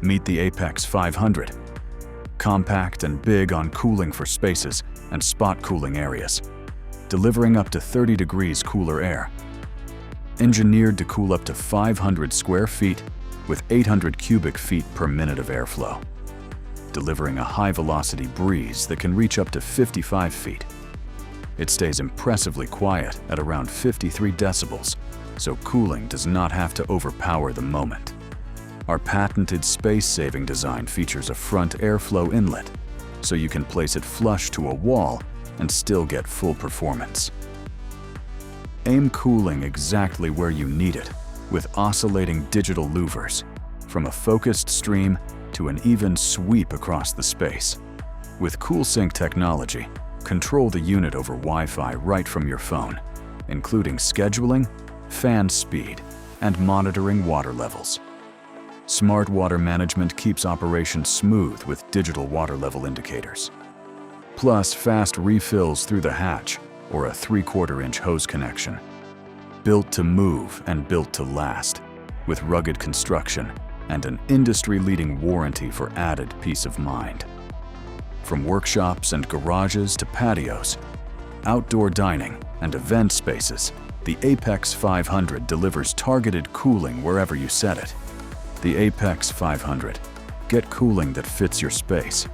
Meet the APEX 500. Compact and big on cooling for spaces and spot cooling areas, delivering up to 30 degrees cooler air. Engineered to cool up to 500 square feet with 800 cubic feet per minute of airflow, delivering a high-velocity breeze that can reach up to 55 feet. It stays impressively quiet at around 53 decibels, so cooling does not have to overpower the moment. Our patented space-saving design features a front airflow inlet, so you can place it flush to a wall and still get full performance. Aim cooling exactly where you need it with oscillating digital louvers, from a focused stream to an even sweep across the space. With CoolSync technology, control the unit over Wi-Fi right from your phone, including scheduling, fan speed, and monitoring water levels. Smart water management keeps operations smooth with digital water level indicators. Plus fast refills through the hatch or a 3/4-inch hose connection. Built to move and built to last, with rugged construction and an industry-leading warranty for added peace of mind. From workshops and garages to patios, outdoor dining, and event spaces, the APEX 500 delivers targeted cooling wherever you set it. The APEX 500. Get cooling that fits your space.